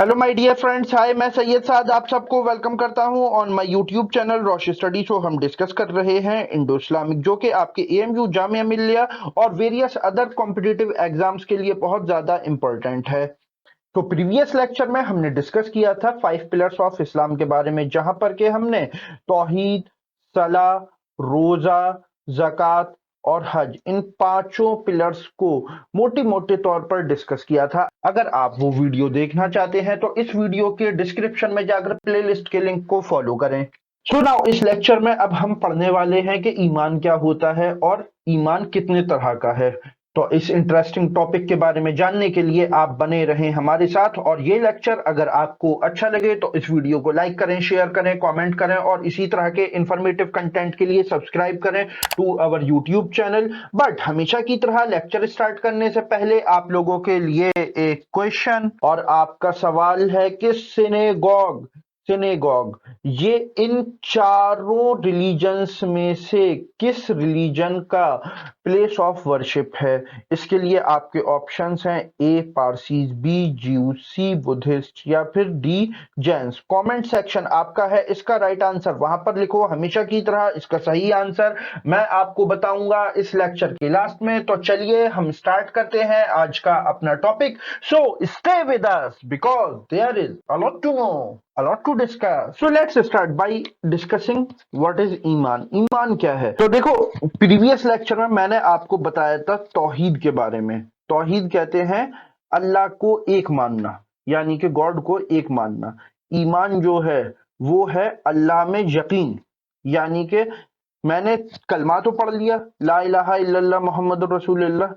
Hello my dear friends, hi, मैं सैयद साद आप सबको वेलकम करता हूं on my YouTube channel Roshi study show. हम डिस्कस कर रहे हैं इंडो इस्लामिक, जो कि आपके एएमयू, जामिया मिलिया और वेरियस अदर कॉम्पिटिटिव एग्जाम्स के लिए बहुत ज्यादा इंपॉर्टेंट है। तो प्रीवियस लेक्चर में हमने डिस्कस किया था 5 पिलर्स ऑफ इस्लाम के बारे में, जहां पर के हमने तौहीद, सलाह, रोजा, ज़कात और हज, इन पांचों पिलर्स को मोटे मोटे तौर पर डिस्कस किया था। अगर आप वो वीडियो देखना चाहते हैं तो इस वीडियो के डिस्क्रिप्शन में जाकर प्लेलिस्ट के लिंक को फॉलो करें। सो नाउ इस लेक्चर में अब हम पढ़ने वाले हैं कि ईमान क्या होता है और ईमान कितने तरह का है। तो इस इंटरेस्टिंग टॉपिक के बारे में जानने के लिए आप बने रहें हमारे साथ, और ये लेक्चर अगर आपको अच्छा लगे तो इस वीडियो को लाइक करें, शेयर करें, कमेंट करें और इसी तरह के इंफॉर्मेटिव कंटेंट के लिए सब्सक्राइब करें to our YouTube channel. But हमेशा की तरह लेक्चर स्टार्ट करने से पहले आप लोगों के लिए एक क्वेश्चन, और आपका सवाल है कि सिनेगॉग सिनेगॉग ये इन चारों रिलीजन्स में से किस रिलीजन का प्लेस ऑफ वर्शिप है? इसके लिए आपके ऑप्शंस हैं ए पारसीज, बी ज्यूज, सी बुद्धिस्ट या फिर डी जैन्स। कमेंट सेक्शन आपका है, इसका राइट आंसर वहां पर लिखो। हमेशा की तरह इसका सही आंसर मैं आपको बताऊंगा इस लेक्चर के लास्ट में। तो चलिए हम स्टार्ट करते हैं आज का अपना topic. So stay with us because there is a lot to know, a lot to discuss. So let's start by discussing what is ईमान। ईमान क्या है? तो देखो, प्रीवियस लेक्चर में मैंने आपको बताया था तौहीद के बारे में। तौहीद कहते हैं अल्लाह को एक मानना, यानी कि गॉड को एक मानना। ईमान जो है वो है अल्लाह में यकीन, यानी कि मैंने कलमा तो पढ़ लिया, ला इलाहा इल्लल्लाह मुहम्मदुर रसूलुल्लाह,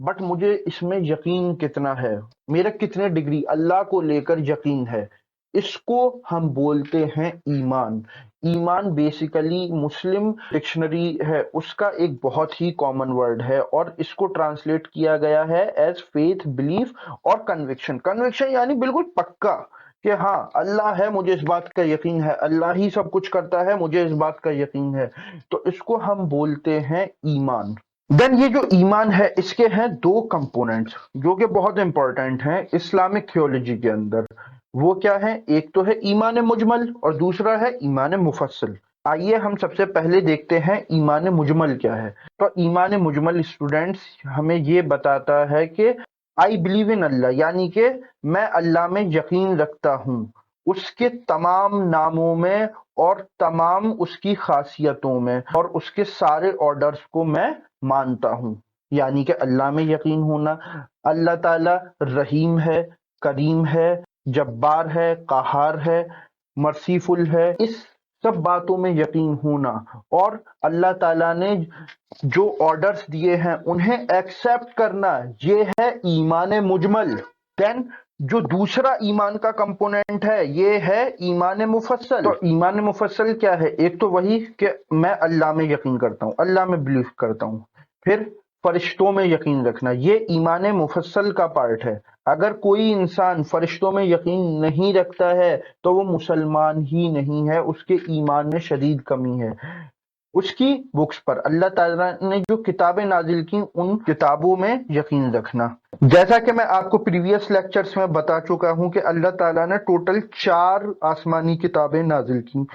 बट मुझे इसमें यकीन कितना है, मेरा कितने डिग्री अल्लाह को लेकर यकीन है, इसको हम बोलते हैं ईमान। ईमान बेसिकली मुस्लिम डिक्शनरी है उसका एक बहुत ही कॉमन वर्ड है, और इसको ट्रांसलेट किया गया है एज फेथ, बिलीफ और कन्विक्शन। कन्विक्शन यानी बिल्कुल पक्का कि हाँ अल्लाह है, मुझे इस बात का यकीन है, अल्लाह ही सब कुछ करता है, मुझे इस बात का यकीन है। तो इसको हम बोलते हैं ईमान। देन ये जो ईमान है इसके हैं दो कंपोनेंट्स जो कि बहुत इंपॉर्टेंट हैं इस्लामिक थियोलॉजी के अंदर। वो क्या है? एक तो है ईमान मुजमल और दूसरा है ईमान मुफस्सल। आइए हम सबसे पहले देखते हैं ईमान मुजमल क्या है। तो ईमान मुजमल स्टूडेंट्स हमें ये बताता है कि आई बिलीव इन अल्लाह, यानी कि मैं अल्लाह में यकीन रखता हूँ, उसके तमाम नामों में और तमाम उसकी खासियतों में, और उसके सारे ऑर्डर्स को मैं मानता हूँ। यानी कि अल्लाह में यकीन होना, अल्लाह ताला रहीम है, करीम है, जब्बार है, कहार है, मर्सीफुल है, इस सब बातों में यकीन होना, और अल्लाह ताला ने जो ऑर्डर्स दिए हैं उन्हें एक्सेप्ट करना, ये है ईमान मुजमल। देन जो दूसरा ईमान का कंपोनेंट है ये है ईमान मुफस्सल। तो ईमान मुफस्सल क्या है? एक तो वही कि मैं अल्लाह में यकीन करता हूँ, अल्लाह में बिलीव करता हूँ। फिर फरिश्तों में यकीन रखना, ये ईमान मुफस्सल का पार्ट है। अगर कोई इंसान फरिश्तों में यकीन नहीं रखता है तो वो मुसलमान ही नहीं है, उसके ईमान में शदीद कमी है। उसकी बुक्स पर, अल्लाह ताला ने जो किताबें नाजिल की उन किताबों में यकीन रखना। जैसा कि मैं आपको प्रीवियस लेक्चर्स में बता चुका हूं कि अल्लाह ताला ने टोटल 4 आसमानी किताबें नाजिल की,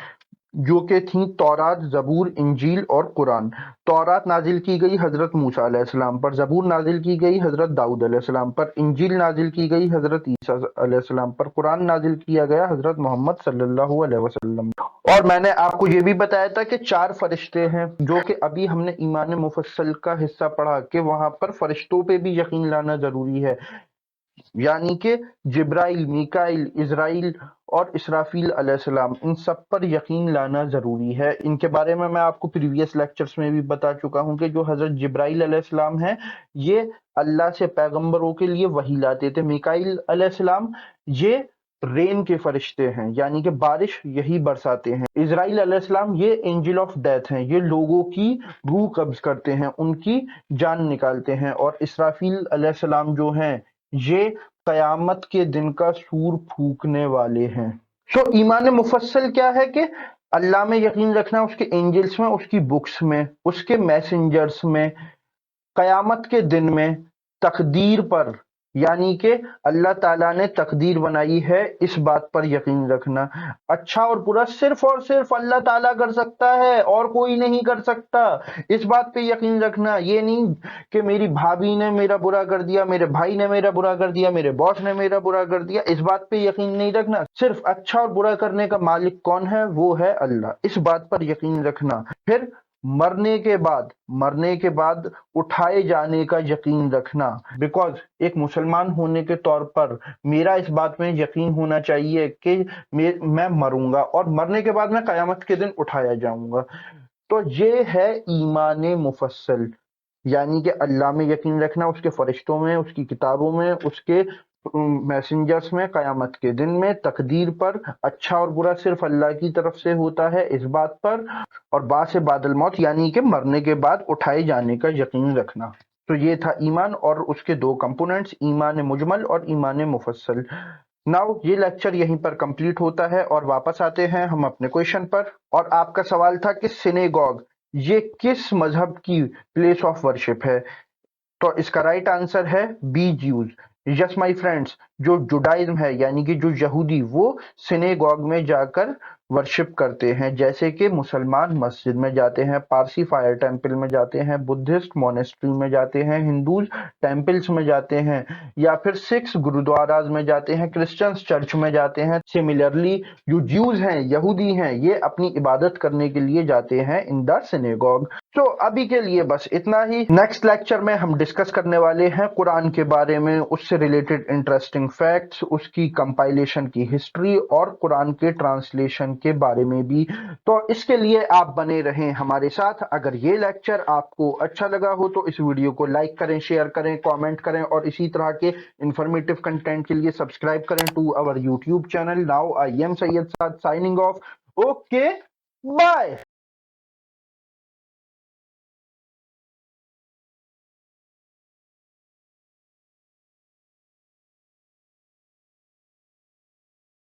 जो कि थी तौरात, जबूर, इंजील और कुरान। तौरात नाजिल की गई हजरत मूसा अलैहिस्सलाम पर, जबूर नाजिल की गई हजरत दाऊद अलैहिस्सलाम पर, इंजील नाजिल की गई हजरत ईसा अलैहिस्सलाम पर, कुरान नाजिल किया गया हजरत मोहम्मद सल्लल्लाहु अलैहि वसल्लम। और मैंने आपको ये भी बताया था कि 4 फरिश्ते हैं, जो कि अभी हमने ईमान मुफस्सल का हिस्सा पढ़ा कि वहां पर फरिश्तों पे भी यकीन लाना जरूरी है, यानी कि जिब्राइल, मीकाइल, इजराइल और इसराफील अलैहिस्सलाम, इन सब पर यकीन लाना जरूरी है। इनके बारे में मैं आपको प्रीवियस लेक्चर्स में भी बता चुका हूं कि जो हजरत जिब्राइल अलैहिस्सलाम है ये अल्लाह से पैगंबरों के लिए वही लाते थे। मीकाइल अलैहिस्सलाम ये रेन के फरिश्ते हैं, यानी कि बारिश यही बरसाते हैं। इजराइल अलैहिस्सलाम ये एंजल ऑफ डेथ हैं, ये लोगों की रूह कब्ज करते हैं, उनकी जान निकालते हैं। और इसराफील अलैहिस्सलाम जो हैं ये कयामत के दिन का सूर फूकने वाले हैं। तो ईमान मुफस्सल क्या है कि अल्लाह में यकीन रखना, उसके एंजल्स में, उसकी बुक्स में, उसके मैसेंजर्स में, कयामत के दिन में, तकदीर पर, यानी कि अल्लाह ताला ने तकदीर बनाई है, इस बात पर यकीन रखना। अच्छा और बुरा सिर्फ और सिर्फ अल्लाह ताला कर सकता है और कोई नहीं कर सकता, इस बात पे यकीन रखना। ये नहीं कि मेरी भाभी ने मेरा बुरा कर दिया, मेरे भाई ने मेरा बुरा कर दिया, मेरे बॉस ने मेरा बुरा कर दिया, इस बात पे यकीन नहीं रखना। सिर्फ अच्छा और बुरा करने का मालिक कौन है? वो है अल्लाह, इस बात पर यकीन रखना। फिर मरने के बाद उठाए जाने का यकीन रखना। बिकॉज एक मुसलमान होने के तौर पर मेरा इस बात में यकीन होना चाहिए कि मैं मरूंगा और मरने के बाद मैं कयामत के दिन उठाया जाऊंगा। तो ये है ईमान मुफस्सल, यानी कि अल्लाह में यकीन रखना, उसके फरिश्तों में, उसकी किताबों में, उसके मैसेंजर्स में, कयामत के दिन में, तकदीर पर। अच्छा और बुरा सिर्फ अल्लाह की तरफ से होता है, इस बात पर। और बाद से बादल मौत, यानी कि मरने के बाद उठाए जाने का यकीन रखना। तो ये था ईमान और उसके दो कंपोनेंट्स, ईमान मुजमल और ईमान मुफस्सल। नाउ ये लेक्चर यहीं पर कंप्लीट होता है और वापस आते हैं हम अपने क्वेश्चन पर। और आपका सवाल था कि सिनेगॉग ये किस मजहब की प्लेस ऑफ वर्शिप है? तो इसका राइट आंसर है B, Jews. Yes my friends, जो जुडाइज्म है यानी कि जो यहूदी, वो सिनेगॉग में जाकर वर्शिप करते हैं, जैसे कि मुसलमान मस्जिद में जाते हैं, पारसी फायर टेम्पल में जाते हैं, बुद्धिस्ट मोनेस्ट्री में जाते हैं, हिंदूज टेम्पल्स में जाते हैं, या फिर सिख्स गुरुद्वाराज में जाते हैं, क्रिश्चियंस चर्च में जाते हैं। सिमिलरली जो ज्यूज हैं, यहूदी हैं, ये अपनी इबादत करने के लिए जाते हैं इन द सिनेगॉग। तो अभी के लिए बस इतना ही। नेक्स्ट लेक्चर में हम डिस्कस करने वाले हैं कुरान के बारे में, उससे रिलेटेड इंटरेस्टिंग फैक्ट्स, उसकी कंपाइलेशन की हिस्ट्री और कुरान के ट्रांसलेशन के बारे में भी। तो इसके लिए आप बने रहें हमारे साथ। अगर ये लेक्चर आपको अच्छा लगा हो तो इस वीडियो को लाइक करें, शेयर करें, कमेंट करें और इसी तरह के इंफॉर्मेटिव कंटेंट के लिए सब्सक्राइब करें to our YouTube channel. Now I am Syed Saad signing off. Okay, bye.